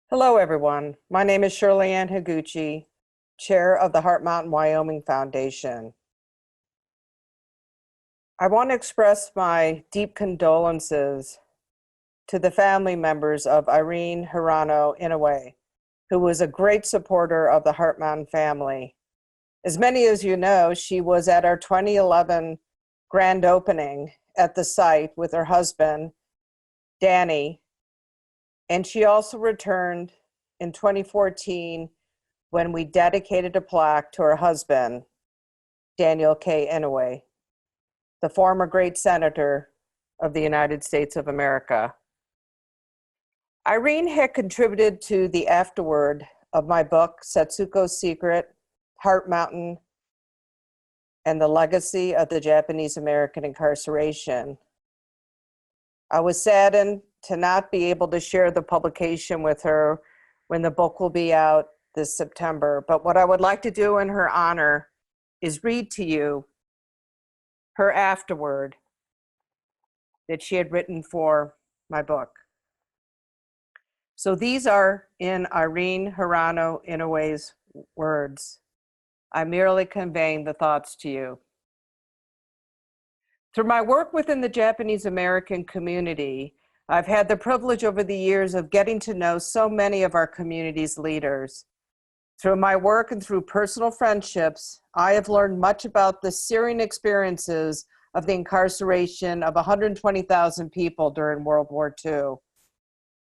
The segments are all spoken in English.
Hello, everyone. My name is Shirley Higuchi, Chair of the Heart Mountain, Wyoming Foundation. I want to express my deep condolences to the family members of Irene Hirano Inouye, who was a great supporter of the Heart Mountain family. As many as you know, she was at our 2011 grand opening at the site with her husband, Danny, and she also returned in 2014 when we dedicated a plaque to her husband, Daniel K. Inouye, the former great senator of the United States of America. Irene had contributed to the afterword of my book, Setsuko's Secret, Heart Mountain, and the Legacy of the Japanese American Incarceration. I was saddened to not be able to share the publication with her when the book will be out this September. But what I would like to do in her honor is read to you her afterword that she had written for my book. So these are in Irene Hirano Inouye's words. I'm merely conveying the thoughts to you. Through my work within the Japanese American community, I've had the privilege over the years of getting to know so many of our community's leaders. Through my work and through personal friendships, I have learned much about the searing experiences of the incarceration of 120,000 people during World War II.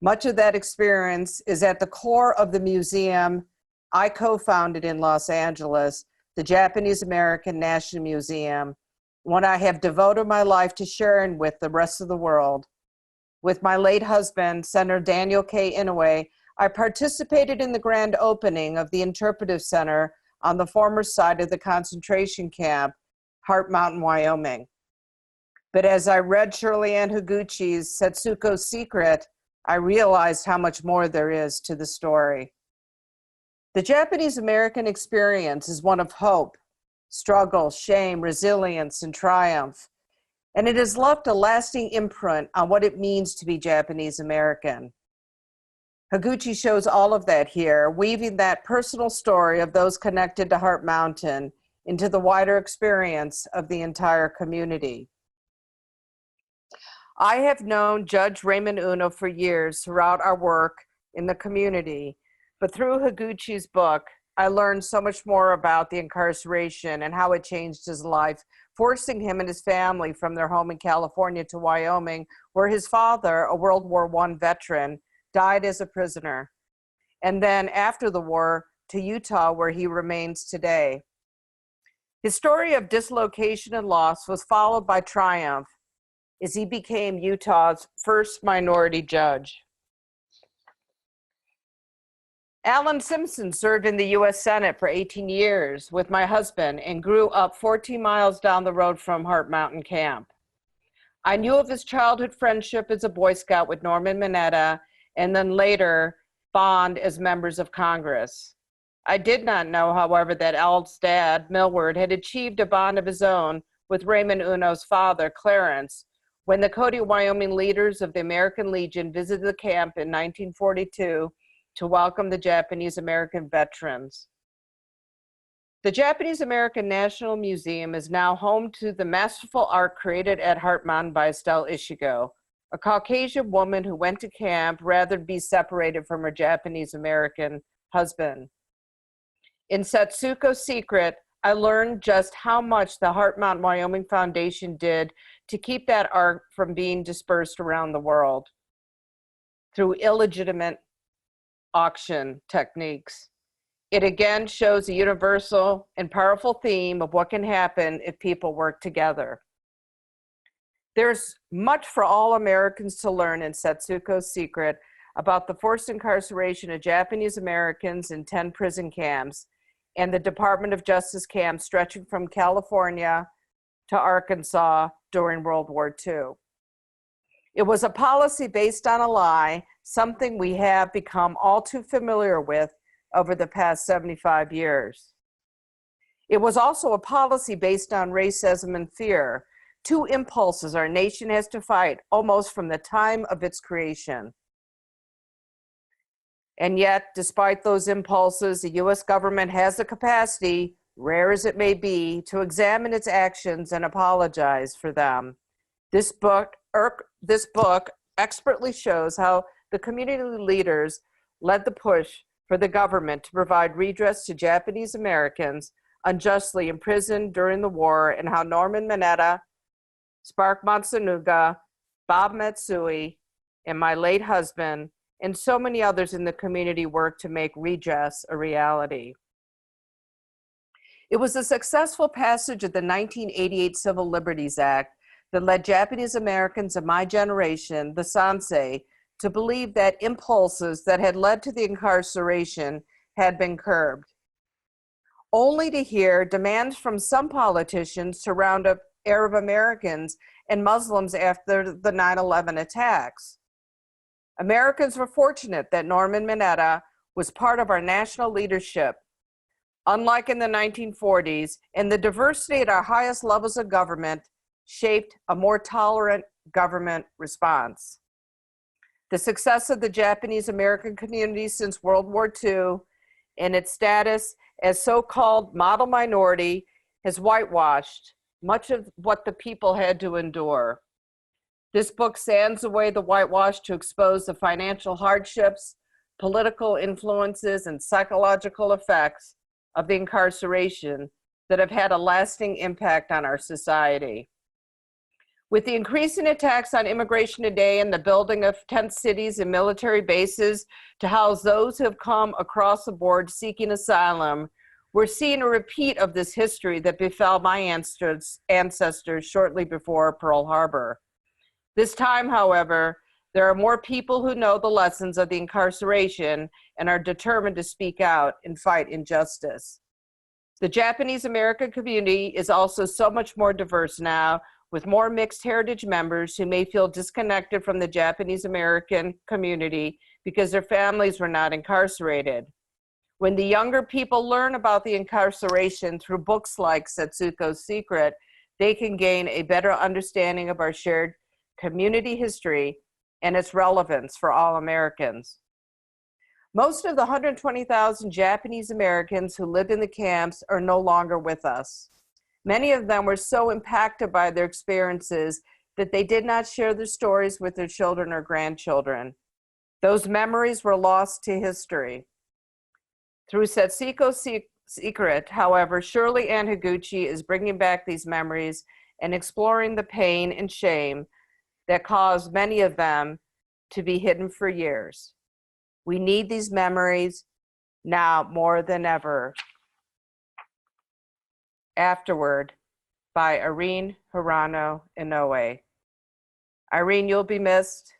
Much of that experience is at the core of the museum I co-founded in Los Angeles, the Japanese American National Museum, one I have devoted my life to sharing with the rest of the world. With my late husband, Senator Daniel K. Inouye, I participated in the grand opening of the Interpretive Center on the former site of the concentration camp, Heart Mountain, Wyoming. But as I read Shirley Higuchi's Setsuko's Secret, I realized how much more there is to the story. The Japanese American experience is one of hope, struggle, shame, resilience, and triumph. And it has left a lasting imprint on what it means to be Japanese American. Higuchi shows all of that here, weaving that personal story of those connected to Heart Mountain into the wider experience of the entire community. I have known Judge Raymond Uno for years throughout our work in the community, but through Higuchi's book, I learned so much more about the incarceration and how it changed his life, forcing him and his family from their home in California to Wyoming, where his father, a World War I veteran, died as a prisoner. And then after the war, to Utah, where he remains today. His story of dislocation and loss was followed by triumph as he became Utah's first minority judge. Alan Simpson served in the U.S. Senate for 18 years with my husband and grew up 14 miles down the road from Heart Mountain Camp. I knew of his childhood friendship as a Boy Scout with Norman Mineta and then later bond as members of Congress. I did not know, however, that Al's dad, Millward, had achieved a bond of his own with Raymond Uno's father, Clarence, when the Cody, Wyoming leaders of the American Legion visited the camp in 1942 to welcome the Japanese American veterans. The Japanese American National Museum is now home to the masterful art created at Heart Mountain by Estelle Ishigo, a Caucasian woman who went to camp rather than be separated from her Japanese American husband. In Setsuko's Secret, I learned just how much the Heart Mountain Wyoming Foundation did to keep that art from being dispersed around the world through illegitimate auction techniques. It again shows a universal and powerful theme of what can happen if people work together. There's much for all Americans to learn in Setsuko's Secret about the forced incarceration of Japanese Americans in 10 prison camps and the Department of Justice camps stretching from California to Arkansas during World War II. It was a policy based on a lie, something we have become all too familiar with over the past 75 years. It was also a policy based on racism and fear, two impulses our nation has to fight almost from the time of its creation. And yet, despite those impulses, the US government has the capacity, rare as it may be, to examine its actions and apologize for them. This book expertly shows how the community leaders led the push for the government to provide redress to Japanese Americans unjustly imprisoned during the war, and how Norman Mineta, Spark Matsunaga, Bob Matsui, and my late husband, and so many others in the community worked to make redress a reality. It was the successful passage of the 1988 Civil Liberties Act that led Japanese Americans of my generation, the Sansei, to believe that impulses that had led to the incarceration had been curbed, only to hear demands from some politicians to round up Arab Americans and Muslims after the 9/11 attacks. Americans were fortunate that Norman Mineta was part of our national leadership, unlike in the 1940s, and the diversity at our highest levels of government shaped a more tolerant government response. The success of the Japanese American community since World War II and its status as so-called model minority has whitewashed much of what the people had to endure. This book sands away the whitewash to expose the financial hardships, political influences, and psychological effects of the incarceration that have had a lasting impact on our society. With the increasing attacks on immigration today and the building of tent cities and military bases to house those who have come across the board seeking asylum, we're seeing a repeat of this history that befell my ancestors shortly before Pearl Harbor. This time, however, there are more people who know the lessons of the incarceration and are determined to speak out and fight injustice. The Japanese American community is also so much more diverse now, with more mixed heritage members who may feel disconnected from the Japanese American community because their families were not incarcerated. When the younger people learn about the incarceration through books like Setsuko's Secret, they can gain a better understanding of our shared community history and its relevance for all Americans. Most of the 120,000 Japanese Americans who lived in the camps are no longer with us. Many of them were so impacted by their experiences that they did not share their stories with their children or grandchildren. Those memories were lost to history. Through Setsuko's Secret, however, Shirley and Higuchi is bringing back these memories and exploring the pain and shame that caused many of them to be hidden for years. We need these memories now more than ever. Afterword by Irene Hirano Inouye. Irene, you'll be missed,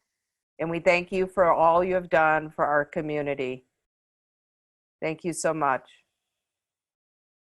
and we thank you for all you have done for our community. Thank you so much.